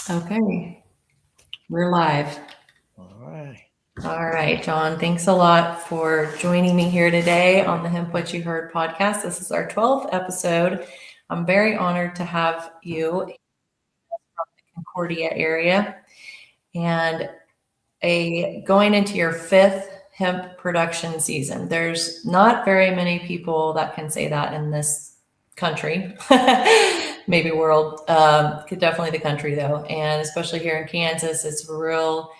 Okay, we're live. All right. All right, John, thanks a lot for joining me here today on the Hemp What You Heard podcast. This is our 12th episode. I'm very honored to have you from the Concordia area and going into your fifth hemp production season. There's not very many people that can say that in this country, maybe world, definitely the country though, and especially here in Kansas, it's a real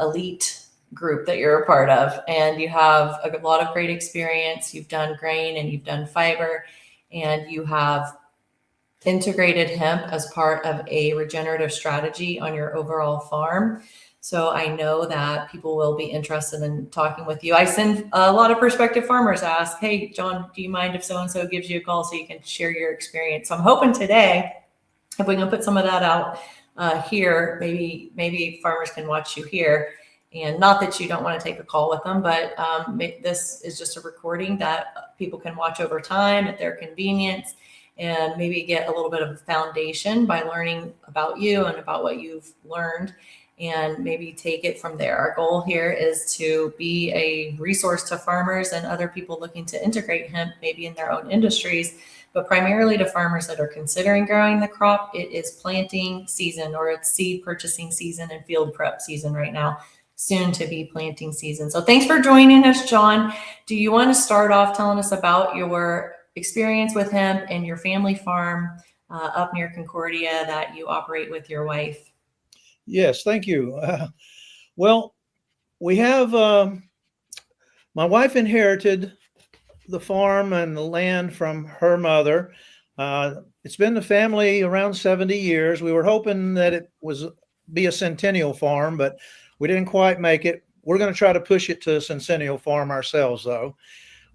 elite group that you're a part of, and you have a lot of great experience. You've done grain and you've done fiber, and you have integrated hemp as part of a regenerative strategy on your overall farm. So I know that people will be interested in talking with you. I send a lot of prospective farmers ask, "Hey, John, do you mind if so and so gives you a call so you can share your experience?" So I'm hoping today, if we can put some of that out here, maybe farmers can watch you here. And not that you don't want to take a call with them, but this is just a recording that people can watch over time at their convenience and maybe get a little bit of a foundation by learning about you and about what you've learned and maybe take it from there. Our goal here is to be a resource to farmers and other people looking to integrate hemp maybe in their own industries, but primarily to farmers that are considering growing the crop. It is planting season, or it's seed purchasing season and field prep season right now, soon to be planting season. So thanks for joining us, John. Do you want to start off telling us about your experience with hemp and your family farm up near Concordia that you operate with your wife? Yes, thank you. Well, we have my wife inherited the farm and the land from her mother. It's been the family around 70 years. We were hoping that it was be a centennial farm, but we didn't quite make it. We're going to try to push it to a centennial farm ourselves, though.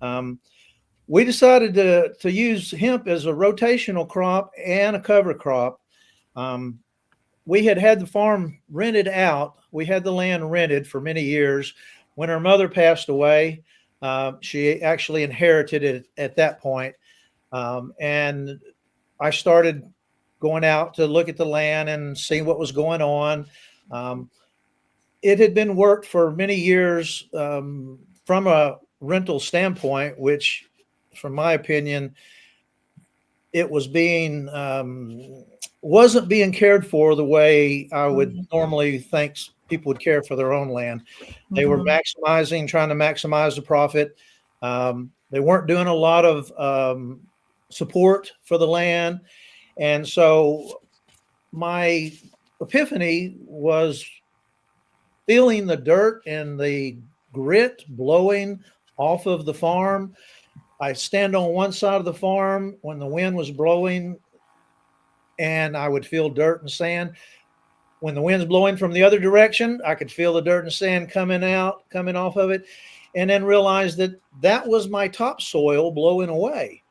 Um, we decided to use hemp as a rotational crop and a cover crop. Um, we had the farm rented out. We had the land rented for many years. When her mother passed away, she actually inherited it at that point. And I started going out to look at the land and see what was going on. Um, it had been worked for many years from a rental standpoint, which, from my opinion, it was being wasn't being cared for the way I would normally think people would care for their own land. They were Mhm. trying to maximize the profit. They weren't doing a lot of support for the land, and so my epiphany was feeling the dirt and the grit blowing off of the farm. I stand on one side of the farm when the wind was blowing, and I would feel dirt and sand. When the wind's blowing from the other direction, I could feel the dirt and sand coming off of it, and then realized that that was my topsoil blowing away.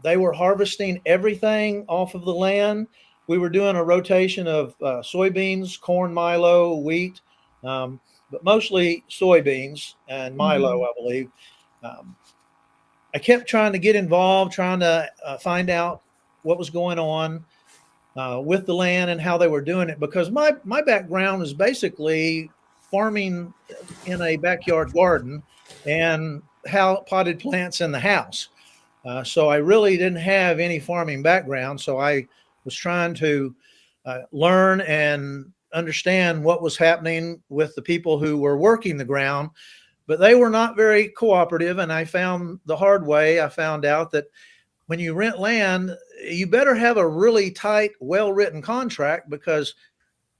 They were harvesting everything off of the land. We were doing a rotation of soybeans, corn, milo, wheat, but mostly soybeans and milo, Mhm. I believe. Um, I kept trying to get involved, trying to find out what was going on with the land and how they were doing it, because my background is basically farming in a backyard garden and how potted plants in the house. So I really didn't have any farming background. So I was trying to learn and understand what was happening with the people who were working the ground, but they were not very cooperative. And I found the hard way, I found out that when you rent land, you better have a really tight, well written contract, because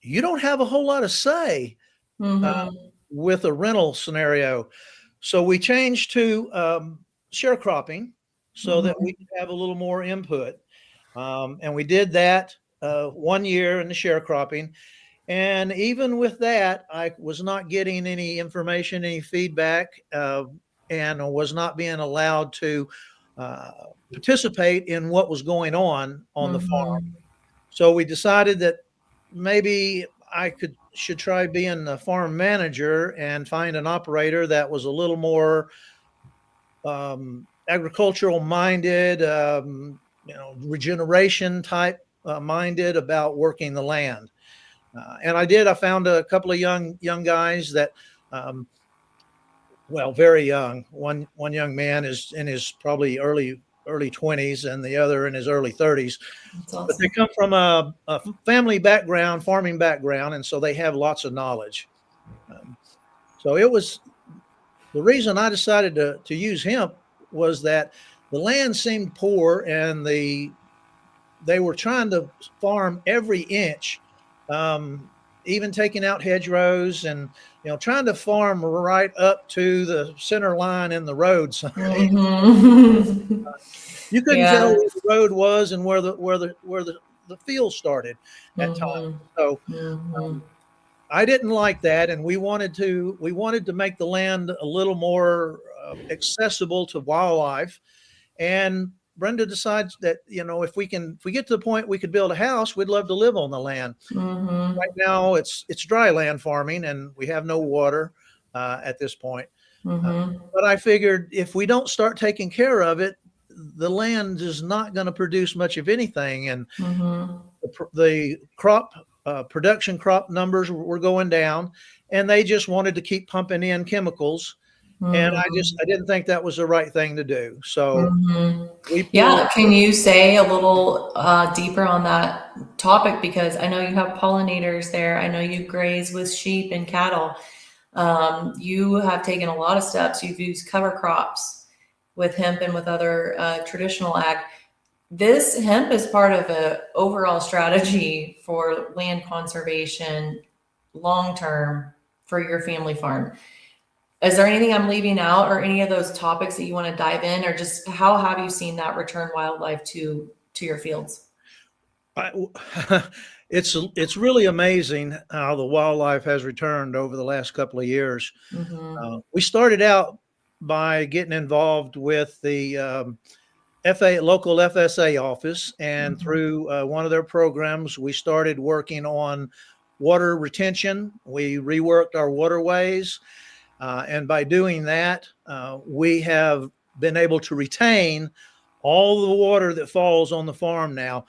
you don't have a whole lot of say uh, Mhm. with a rental scenario. So we changed to sharecropping so that we Mhm. could have a little more input. And we did that 1 year in the sharecropping. And even with that, I was not getting any information, any feedback, and was not being allowed to uh, participate in what was going on the farm. Mhm. So we decided that maybe I should try being a farm manager and find an operator that was a little more agricultural minded, regeneration type minded about working the land. And I found a couple of young guys that, very young. One young man is in his probably early 20s, and the other in his early 30s. That's But they awesome. come from a family background, farming background, and so they have lots of knowledge. So it was the reason I decided to use hemp was that the land seemed poor, and they were trying to farm every inch, even taking out hedgerows and trying to farm right up to the center line in the road. Mm-hmm. You couldn't tell Yeah. where the road was and where the field started at times. Mm-hmm. So Mm-hmm. I didn't like that, and we wanted to make the land a little more accessible to wildlife. And Brenda decides that if we get to the point we could build a house, we'd love to live on the land. Mm-hmm. Right now, it's dry land farming, and we have no water at this point. Mm-hmm. But I figured if we don't start taking care of it, the land is not going to produce much of anything, and Mm-hmm. the crop production crop numbers were going down, and they just wanted to keep pumping in chemicals, and I didn't think that was the right thing to do. So Mm-hmm. we Yeah, pulled. can you say a little deeper on that topic? Because I know you have pollinators there. I know you graze with sheep and cattle. You have taken a lot of steps. You've used cover crops with hemp and with other traditional ag. This hemp is part of a overall strategy for land conservation long term for your family farm. Is there anything I'm leaving out or any of those topics that you want to dive in, or just how have you seen that return wildlife to your fields? I, it's really amazing how the wildlife has returned over the last couple of years. Mm-hmm. We started out by getting involved with the local FSA office, and Mm-hmm. through one of their programs, we started working on water retention. We reworked our waterways, and by doing that, we have been able to retain all the water that falls on the farm now.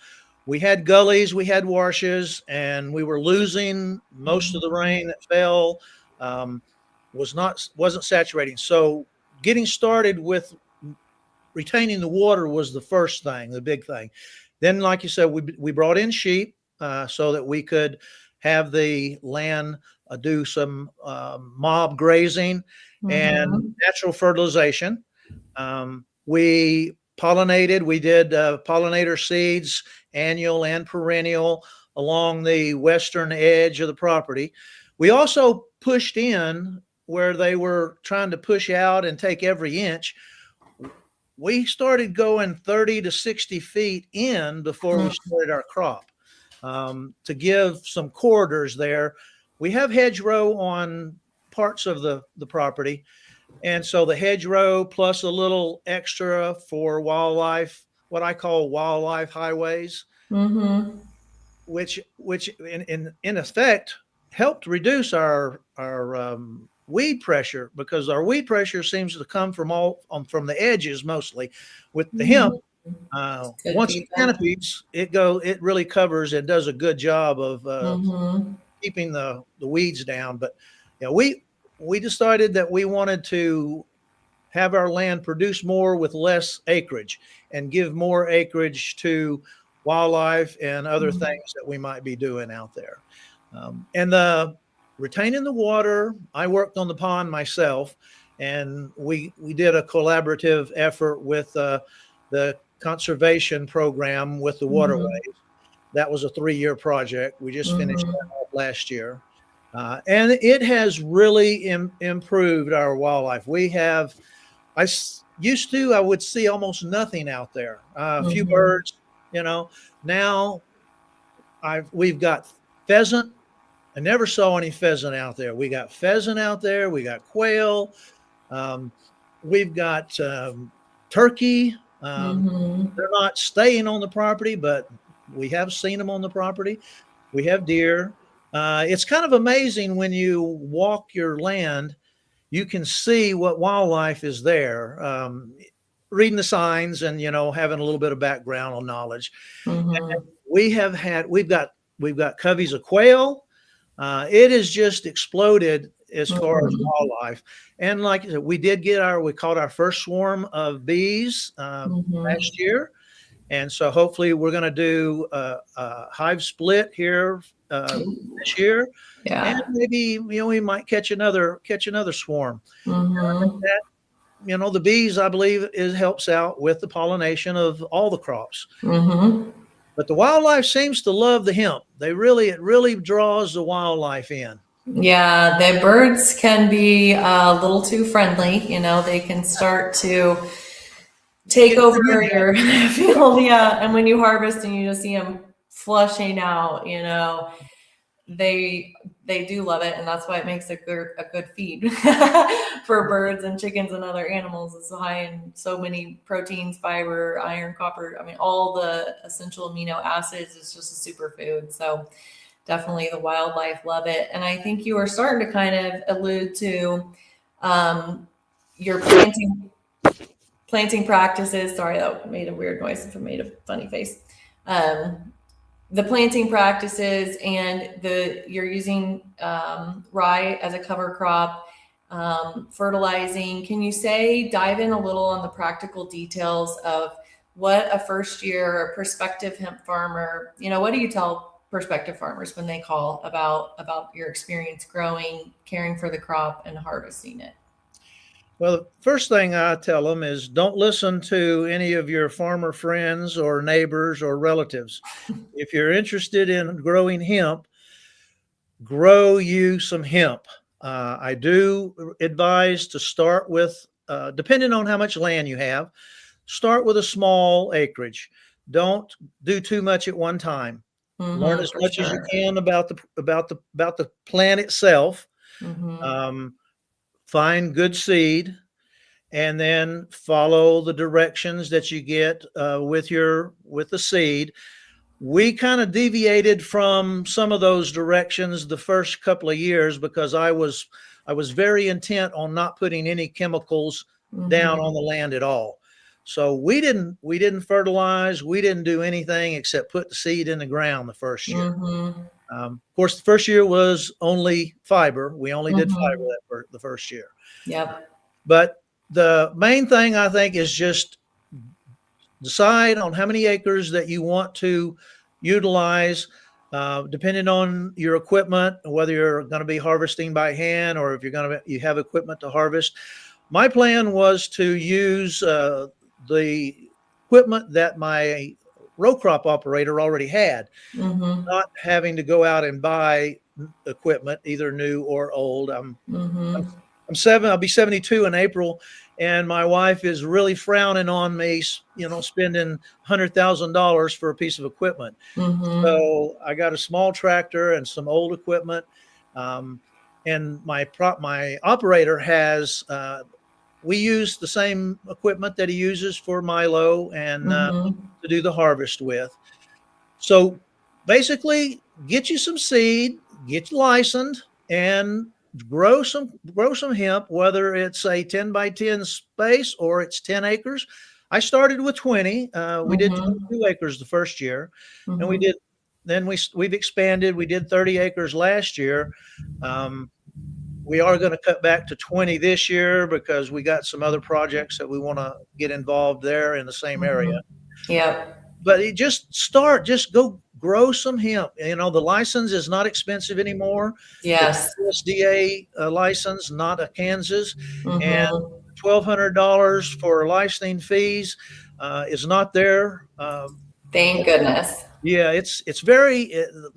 We had gullies, we had washes, and we were losing most of the Mm-hmm. rain that fell. Wasn't saturating. So getting started with retaining the water was the first thing, the big thing. Then, like you said, we brought in sheep so that we could have the land do some mob grazing and Mm-hmm. natural fertilization. We pollinated. We did pollinator seeds, annual and perennial, along the western edge of the property. We also pushed in where they were trying to push out and take every inch. We started going 30 to 60 feet in before we started our crop, to give some corridors there. We have hedgerow on parts of the property. And so the hedgerow plus a little extra for wildlife, what I call wildlife highways, Mm-hmm. which in effect helped reduce our weed pressure, because our weed pressure seems to come from the edges mostly. With the hemp, Good once the feedback. canopies, it really covers and does a good job of Mm-hmm. keeping the weeds down. But we decided that we wanted to have our land produce more with less acreage and give more acreage to wildlife and other things that we might be doing out there. And the retaining the water, I worked on the pond myself, and we did a collaborative effort with the conservation program with the waterways. Mm-hmm. That was a 3-year project. We just finished Mm-hmm. that off last year. And it has really improved our wildlife. I would see almost nothing out there. A few Mm-hmm. birds, now we've got pheasant. I never saw any pheasant out there. We got pheasant out there. We got quail. Um, we've got turkey. Mm-hmm. They're not staying on the property, but we have seen them on the property. We have deer. It's kind of amazing when you walk your land, you can see what wildlife is there. Reading the signs and having a little bit of background on knowledge. And Mm-hmm. we've got coveys of quail. It has just exploded as far as wildlife. And like I said, we caught our first swarm of bees last year. And so hopefully we're going to do a hive split here this year. Yeah. And maybe, we might catch another swarm. That, the bees, I believe, helps out with the pollination of all the crops. But the wildlife seems to love the hemp. It really draws the wildlife in. Yeah, the birds can be a little too friendly. They can start to take over your field. Yeah, and when you harvest and you just see them flushing out, they do love it, and that's why it makes a good feed for birds and chickens and other animals. It's high in so many proteins, fiber, iron, copper. I mean, all the essential amino acids. Is just a superfood. So definitely the wildlife love it. And I think you were starting to kind of allude to your planting practices. Sorry, that made a weird noise if I made a funny face. The planting practices and you're using rye as a cover crop, fertilizing. Can you dive in a little on the practical details of what a first year prospective hemp farmer, what do you tell prospective farmers when they call about your experience growing, caring for the crop, and harvesting it? Well, the first thing I tell them is don't listen to any of your farmer friends or neighbors or relatives. If you're interested in growing hemp, grow you some hemp. I do advise to start with, depending on how much land you have, start with a small acreage. Don't do too much at one time. Learn as much as you can about the plant itself. Find good seed, and then follow the directions that you get with the seed. We kind of deviated from some of those directions the first couple of years because I was very intent on not putting any chemicals down on the land at all. So we didn't fertilize. We didn't do anything except put the seed in the ground the first year. Of course, the first year was only fiber. We only did fiber the first year. Yep. But the main thing I think is just decide on how many acres that you want to utilize, depending on your equipment, whether you're going to be harvesting by hand or if you have equipment to harvest. My plan was to use the equipment that my row crop operator already had, not having to go out and buy equipment, either new or old. I'm 7. I'll be 72 in April, and my wife is really frowning on me, spending $100,000 for a piece of equipment. So I got a small tractor and some old equipment, and my operator has. We use the same equipment that he uses for Milo and to do the harvest with. So basically, get you some seed, get you licensed, and grow some hemp, whether it's a 10 by 10 space or it's 10 acres. I started with 20. We did 22 acres the first year, and we've expanded. We did 30 acres last year. We are going to cut back to 20 this year because we got some other projects that we want to get involved there in the same area. Yeah. But just go grow some hemp. The license is not expensive anymore. Yes. It's USDA license, not a Kansas. And $1,200 for licensing fees is not there. Thank goodness. Yeah, it's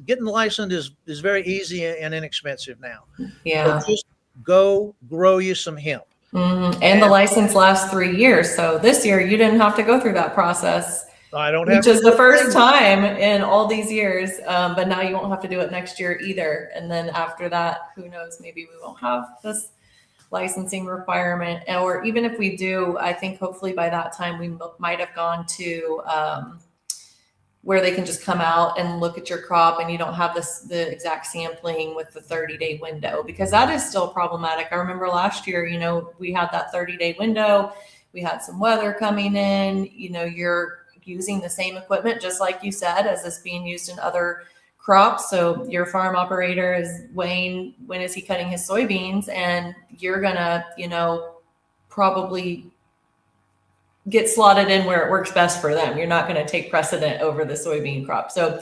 getting licensed is very easy and inexpensive now. Yeah. So just go grow you some hemp. And the license lasts 3 years. So this year you didn't have to go through that process. I don't have which is the first time in all these years. But now you won't have to do it next year either. And then after that, who knows, maybe we won't have this licensing requirement. Or even if we do, I think hopefully by that time we might have gone to where they can just come out and look at your crop and you don't have the exact sampling with the 30-day window, because that is still problematic. I remember last year, we had that 30-day window. We had some weather coming in, using the same equipment, just like you said, as is being used in other crops. So your farm operator is weighing when is he cutting his soybeans, and you're gonna, probably get slotted in where it works best for them. You're not going to take precedent over the soybean crop. So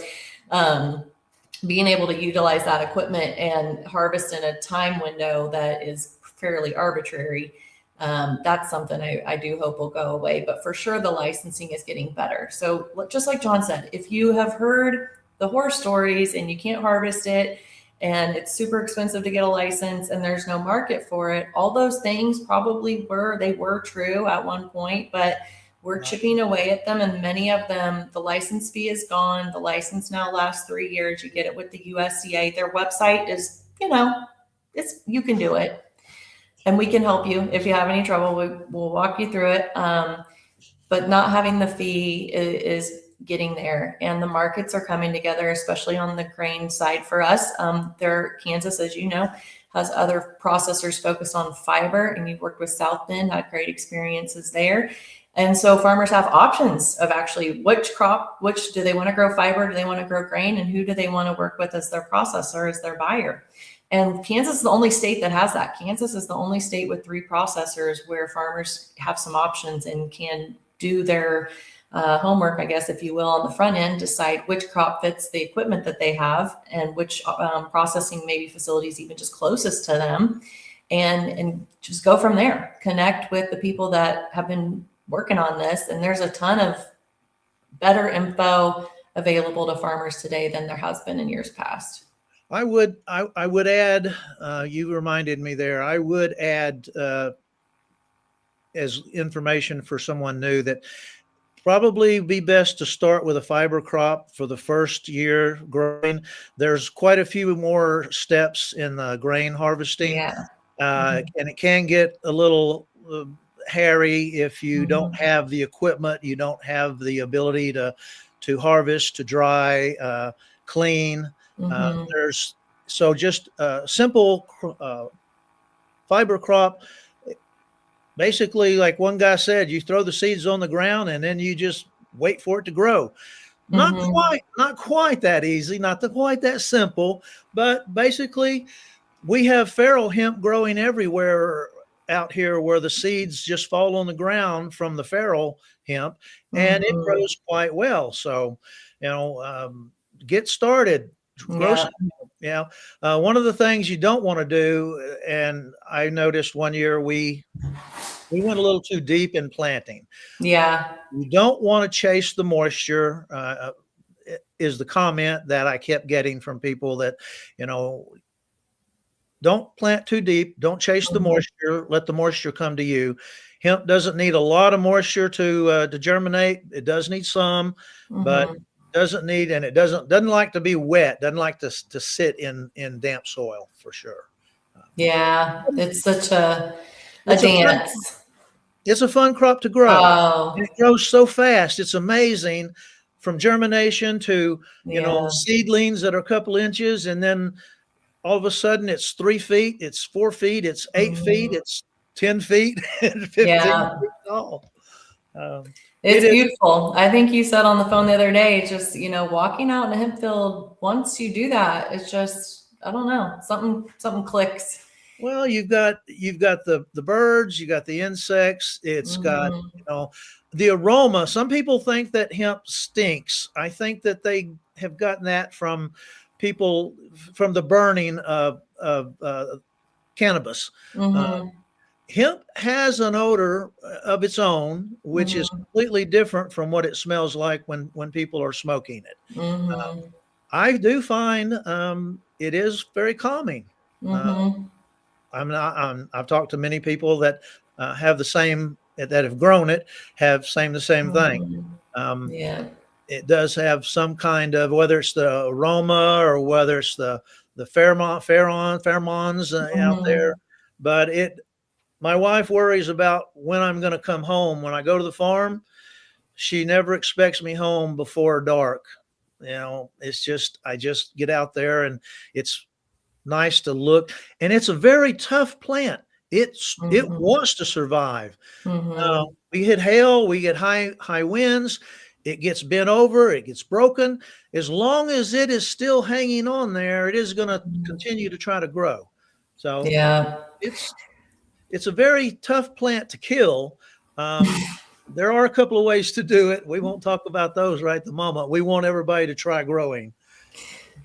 being able to utilize that equipment and harvest in a time window that is fairly arbitrary, that's something I do hope will go away. But for sure, the licensing is getting better. So just like John said, if you have heard the horror stories and you can't harvest it, and it's super expensive to get a license and there's no market for it, all those things probably were true at one point, but we're chipping away at them. And many of them, the license fee is gone. The license now lasts 3 years. You get it with the USDA. Their website is, you can do it. And we can help you. If you have any trouble, we'll walk you through it. But not having the fee is getting there, and the markets are coming together, especially on the grain side for us. Kansas, as you know, has other processors focused on fiber, and you've worked with South Bend, had great experiences there. And so farmers have options of actually which do they want to grow fiber? Do they want to grow grain? And who do they want to work with as their processor, as their buyer? And Kansas is the only state that has that. Kansas is the only state with 3 processors where farmers have some options and can do their homework, I guess, if you will, on the front end, decide which crop fits the equipment that they have and which processing maybe facilities even just closest to them, and just go from there. Connect with the people that have been working on this. And there's a ton of better info available to farmers today than there has been in years past. I would add, you reminded me there, I would add as information for someone new that probably be best to start with a fiber crop for the first year growing. There's quite a few more steps in the grain harvesting. Yeah. And it can get a little hairy if you don't have the equipment, you don't have the ability to harvest, to dry, clean. Just a simple fiber crop. Basically, like one guy said, you throw the seeds on the ground and then you just wait for it to grow. Not quite that easy, not quite that simple, but basically we have feral hemp growing everywhere out here where the seeds just fall on the ground from the feral hemp, and it grows quite well. So, get started. Grow some hemp. One of the things you don't want to do, and I noticed one year we went a little too deep in planting. Yeah. You don't want to chase the moisture, is the comment that I kept getting from people that, don't plant too deep. Don't chase the moisture. Let the moisture come to you. Hemp doesn't need a lot of moisture to germinate. It does need some, but doesn't need, and it doesn't like to be wet. Doesn't like to sit in damp soil for sure. Yeah, it's such a dance. It's a fun crop to grow. Oh. It grows so fast. It's amazing, from germination to seedlings that are a couple inches, and then all of a sudden it's 3 feet, it's 4 feet, it's 8 feet, it's 10 feet, and 15 feet tall. It's beautiful. I think you said on the phone the other day, just, walking out in a hemp field, once you do that, it's just, I don't know, something clicks. Well, you've got the birds, you got the insects, it's got, the aroma. Some people think that hemp stinks. I think that they have gotten that from the burning of cannabis. Hemp has an odor of its own, which is completely different from what it smells like when people are smoking it. I do find it is very calming. I've talked to many people that have the same, that have grown it, have the same thing. It does have some kind of, whether it's the aroma or whether it's the pheromones out there, but my wife worries about when I'm going to come home. When I go to the farm, she never expects me home before dark. It's just, I just get out there and it's nice to look, and it's a very tough plant. It wants to survive. We hit hail, we get high winds. it gets bent over, it gets broken. As long as it is still hanging on there, it is going to continue to try to grow. So Yeah. it's a very tough plant to kill. There are a couple of ways to do it. We won't talk about those right at the moment. We want everybody to try growing.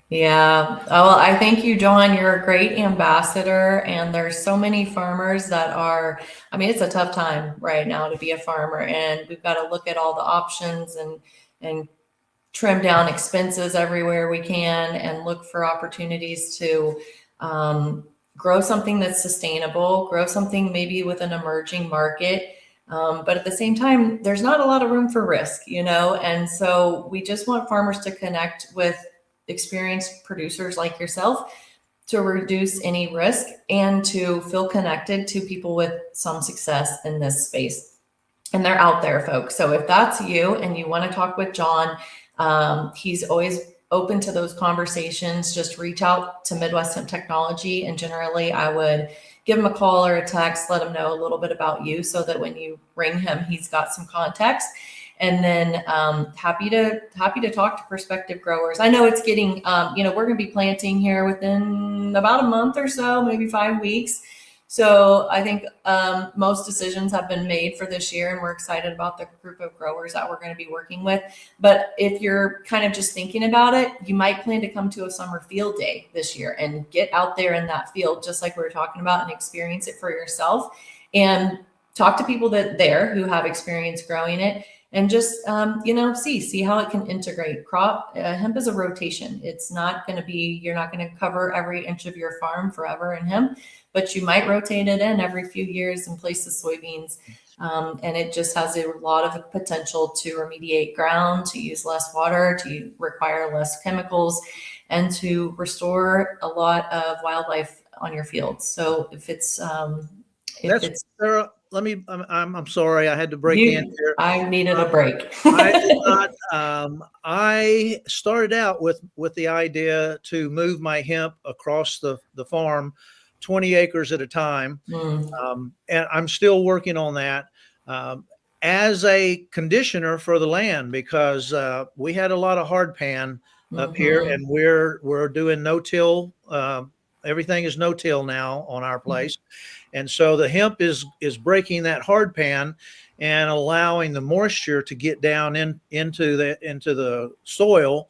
Yeah. Oh, well, I thank you, John. You're a great ambassador. And there's so many farmers that are, I mean, it's a tough time right now to be a farmer. And we've got to look at all the options and trim down expenses everywhere we can and look for opportunities to grow something that's sustainable, grow something maybe with an emerging market. But at the same time, there's not a lot of room for risk, and so we just want farmers to connect with experienced producers like yourself to reduce any risk and to feel connected to people with some success in this space. And they're out there, folks. So if that's you and you want to talk with John, he's always open to those conversations. Just reach out to Midwest Hemp Technology. And generally, I would give him a call or a text, let him know a little bit about you so that when you ring him, he's got some context. And then happy to talk to prospective growers. I know it's getting, we're going to be planting here within about a month or so, maybe 5 weeks. So I think most decisions have been made for this year, and we're excited about the group of growers that we're going to be working with. But if you're kind of just thinking about it, you might plan to come to a summer field day this year and get out there in that field, just like we were talking about, and experience it for yourself and talk to people who have experience growing it. And just, see how it can integrate. Hemp is a rotation. It's not going to be, you're not going to cover every inch of your farm forever in hemp, but you might rotate it in every few years and place the soybeans. And it just has a lot of potential to remediate ground, to use less water, to require less chemicals, and to restore a lot of wildlife on your fields. So I'm sorry, I had to break in here. I needed a break. I did not. I started out with the idea to move my hemp across the farm, 20 acres at a time, and I'm still working on that as a conditioner for the land, because we had a lot of hard pan up here, and we're doing no-till. Everything is no-till now on our place. And so the hemp is breaking that hard pan and allowing the moisture to get down into the soil,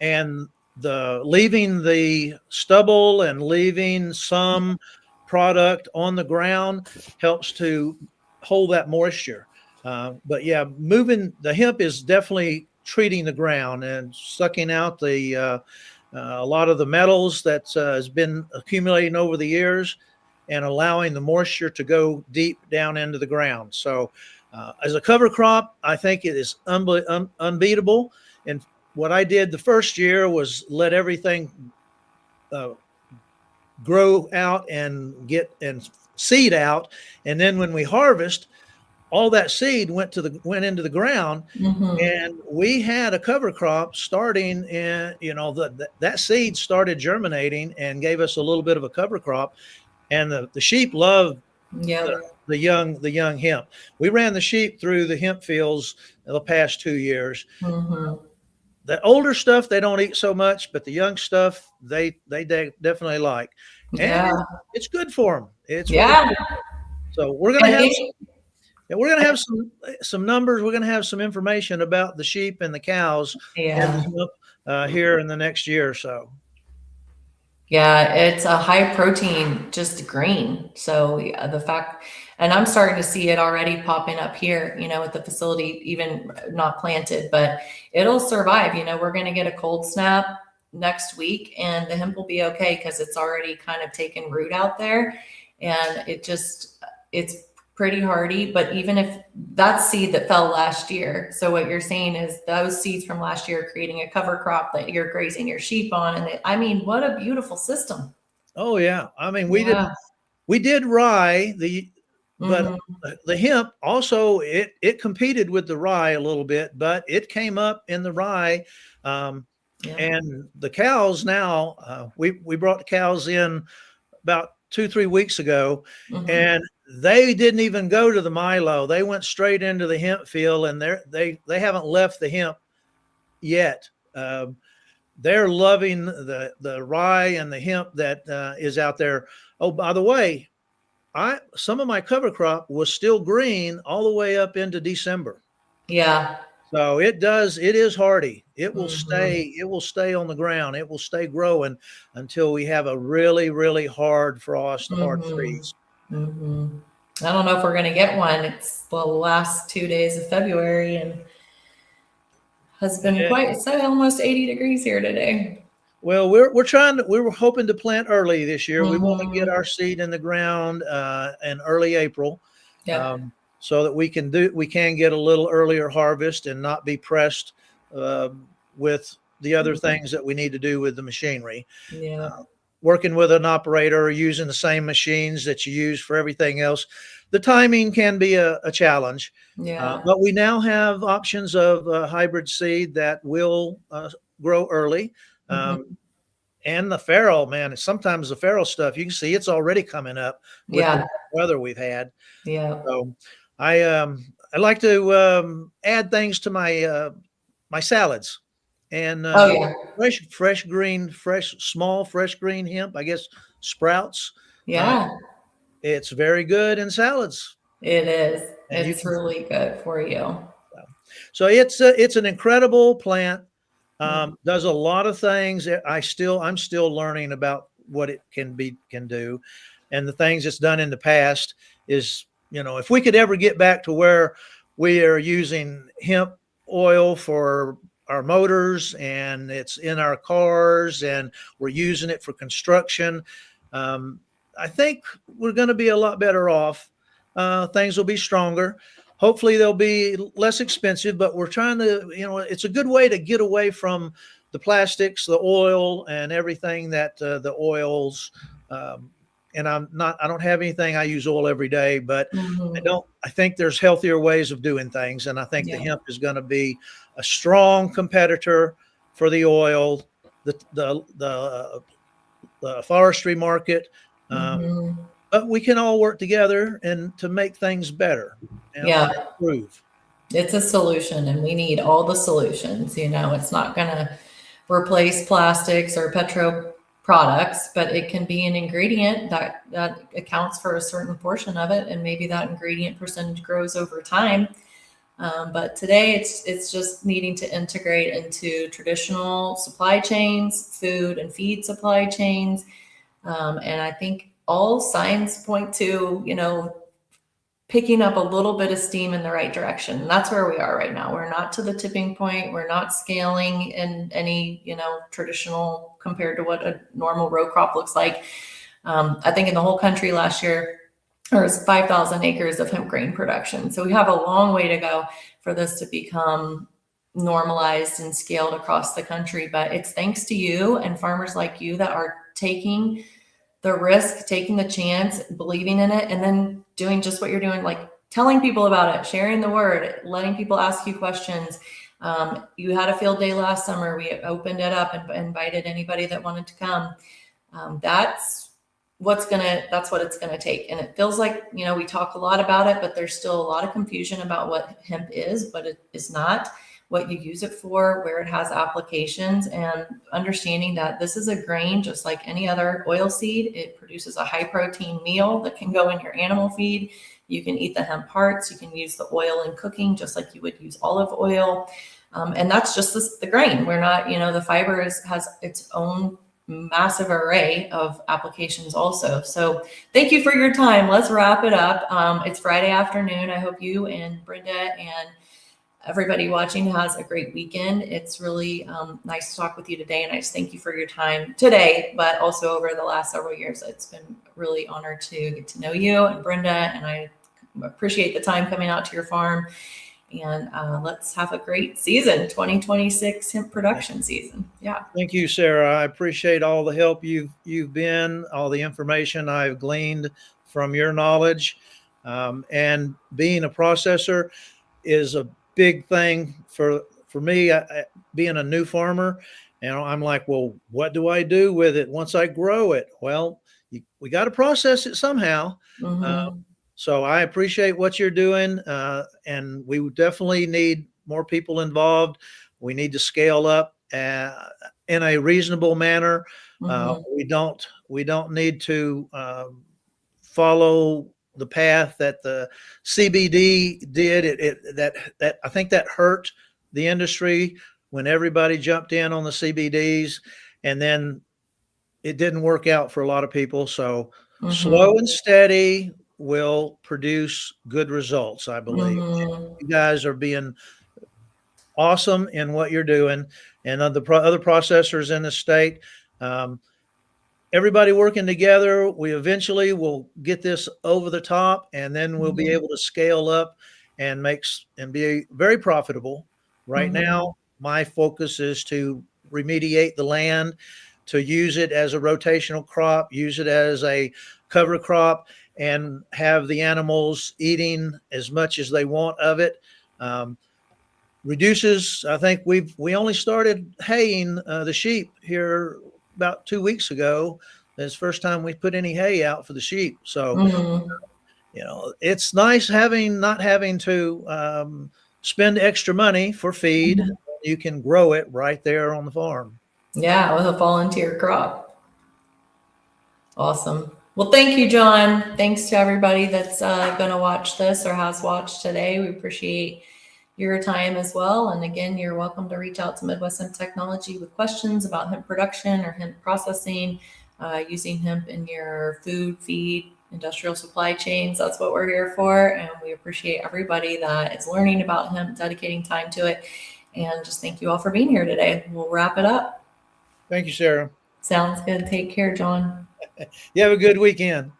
and leaving the stubble and leaving some product on the ground helps to hold that moisture. But yeah, moving the hemp is definitely treating the ground and sucking out a lot of the metals that has been accumulating over the years, and allowing the moisture to go deep down into the ground. So as a cover crop, I think it is unbeatable. And what I did the first year was let everything grow out and seed out. And then when we harvest, all that seed went into the ground, and we had a cover crop starting in, that seed started germinating and gave us a little bit of a cover crop. And the sheep love the young hemp. We ran the sheep through the hemp fields the past 2 years. The older stuff they don't eat so much, but the young stuff they definitely like. And it's good for them. It's really good. So we're gonna have some numbers. We're gonna have some information about the sheep and the cows and the hemp, here in the next year or so. Yeah, it's a high protein, just grain. So and I'm starting to see it already popping up here, at the facility, even not planted, but it'll survive. We're going to get a cold snap next week, and the hemp will be okay because it's already kind of taken root out there, and it's pretty hardy. But even if that seed that fell last year, so what you're saying is those seeds from last year are creating a cover crop that you're grazing your sheep on. And what a beautiful system. Oh yeah. I mean, we did rye, but the hemp also, it competed with the rye a little bit, but it came up in the rye. And the cows now, we brought the cows in about 2-3 weeks ago, and they didn't even go to the Milo. They went straight into the hemp field, and they haven't left the hemp yet. They're loving the rye and the hemp that is out there. Oh, by the way, some of my cover crop was still green all the way up into December. Yeah. So it is hardy. It will Hmm. stay on the ground. It will stay growing until we have a really, really hard frost, hard Hmm. freeze. Hmm. I don't know if we're going to get one. It's the last 2 days of February and has been Yeah. quite, it's almost 80 degrees here today. Well, we were hoping to plant early this year. We want to get Hmm. our seed in the ground in early April, Yep. so that we can get a little earlier harvest and not be pressed uh, with the other things that we need to do with the machinery. Yeah. Uh, Working with an operator, using the same machines that you use for everything else, the timing can be a challenge. Yeah. But we now have options of hybrid seed that will grow early. Um, Hmm. and the farrow, man, sometimes the farrow stuff, you can see it's already coming up with the Yeah. weather we've had. Yeah. So I like to add things to my salads, and Oh, yeah. fresh green, small fresh green hemp, I guess sprouts. Uh, Yeah. it's very good in salads, It is. and you It's can. really good for you. So it's an incredible plant. Mm. Does a lot of things. I'm still learning about what it can do, and the things it's done in the past is, if we could ever get back to where we are using hemp oil for our motors and it's in our cars and we're using it for construction, um, I think we're going to be a lot better off. Things will be stronger. Hopefully they'll be less expensive, but we're trying to, it's a good way to get away from the plastics, the oil, and everything that the oils. Um, and I don't have anything. I use oil every day, but Mhm. I think there's healthier ways of doing things. And I think the Yeah. hemp is going to be a strong competitor for the oil, the, the, the, the forestry market. Um, Mhm. but we can all work together and to make things better, and Yeah. improve. It's a solution and we need all the solutions. It's not going to replace plastics or petro products, but it can be an ingredient that accounts for a certain portion of it. And maybe that ingredient percentage grows over time. But today it's just needing to integrate into traditional supply chains, food and feed supply chains. And I think all signs point to, picking up a little bit of steam in the right direction. And that's where we are right now. We're not to the tipping point. We're not scaling in any, traditional compared to what a normal row crop looks like. I think in the whole country last year, there was 5,000 acres of hemp grain production. So we have a long way to go for this to become normalized and scaled across the country. But it's thanks to you and farmers like you that are taking the risk, taking the chance, believing in it, and then doing just what you're doing, like telling people about it, sharing the word, letting people ask you questions. You had a field day last summer. We opened it up and invited anybody that wanted to come. That's what it's gonna take. And it feels like, we talk a lot about it, but there's still a lot of confusion about what hemp is, but it is not, what you use it for, where it has applications, and understanding that this is a grain just like any other oil seed. It produces a high protein meal that can go in your animal feed. You can eat the hemp parts. You can use the oil in cooking just like you would use olive oil. And that's just the grain. We're not, the fiber has its own massive array of applications also. So thank you for your time. Let's wrap it up. It's Friday afternoon. I hope you and Brenda and everybody watching has a great weekend. It's really nice to talk with you today, and I just thank you for your time today, but also over the last several years. It's been really honored to get to know you and Brenda, and I appreciate the time coming out to your farm. And let's have a great season, 2026 hemp production season. Yeah. Thank you, Sarah. I appreciate all the help you've been, all the information I've gleaned from your knowledge, and being a processor is a big thing for me. Being a new farmer, I'm like, well, what do I do with it once I grow it? Well, we got to process it somehow. Uh, Mm-hmm. So I appreciate what you're doing, and we definitely need more people involved. We need to scale up in a reasonable manner. Mm-hmm. We don't need to follow the path that the CBD did. That I think that hurt the industry when everybody jumped in on the CBDs, and then it didn't work out for a lot of people. So slow Mm-hmm. and steady will produce good results, I believe. Mm-hmm. You guys are being awesome in what you're doing, and other processors in the state. Um, Everybody working together, we eventually will get this over the top, and then we'll be Mm-hmm. able to scale up and be very profitable. Right Mm-hmm. now, my focus is to remediate the land, to use it as a rotational crop, use it as a cover crop, and have the animals eating as much as they want of it. Um, Reduces. I think we only started haying the sheep here about 2 weeks ago. It's the first time we put any hay out for the sheep. So Mm-hmm. it's nice not having to spend extra money for feed. Mm-hmm. You can grow it right there on the farm. Yeah, with a volunteer crop. Awesome. Well, thank you, John. Thanks to everybody that's going to watch this or has watched today. We appreciate your time as well. And again, you're welcome to reach out to Midwest Hemp Technology with questions about hemp production or hemp processing, using hemp in your food, feed, industrial supply chains. That's what we're here for. And we appreciate everybody that is learning about hemp, dedicating time to it. And just thank you all for being here today. We'll wrap it up. Thank you, Sarah. Sounds good. Take care, John. You have a good weekend.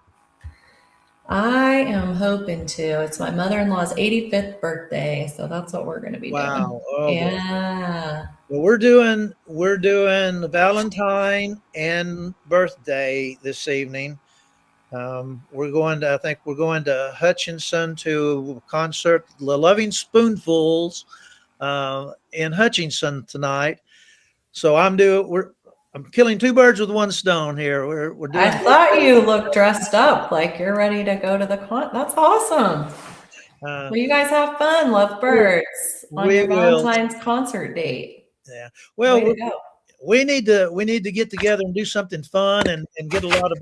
I am hoping to. It's my mother-in-law's 85th birthday, so that's what we're going to be doing. Wow. Oh boy. Yeah. Well, we're doing Valentine and birthday this evening. I think we're going to Hutchinson to a concert, The Loving Spoonfuls, in Hutchinson tonight. So I'm killing two birds with one stone here. We're doing. I thought you looked dressed up like you're ready to go to the That's awesome. Well, you guys have fun. Love birds on We your will. Valentine's concert date. Yeah. Way Well, to go. we need to get together and do something fun and get a lot of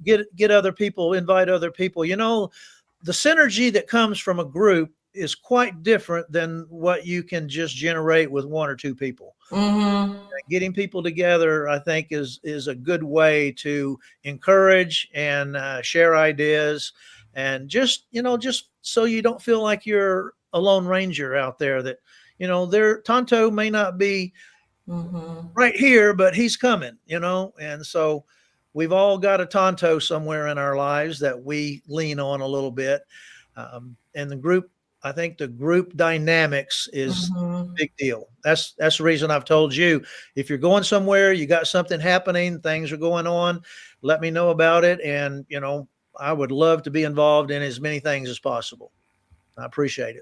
get other people, invite other people. The synergy that comes from a group is quite different than what you can just generate with one or two people. Mm-hmm. Getting people together, I think, is a good way to encourage and share ideas, and just so you don't feel like you're a lone ranger out there. That Tonto may not be right here, but he's coming. And so we've all got a Tonto somewhere in our lives that we lean on a little bit, and the group. I think the group dynamics is a big deal. That's the reason I've told you, if you're going somewhere, you got something happening, things are going on, let me know about it. And, I would love to be involved in as many things as possible. I appreciate it.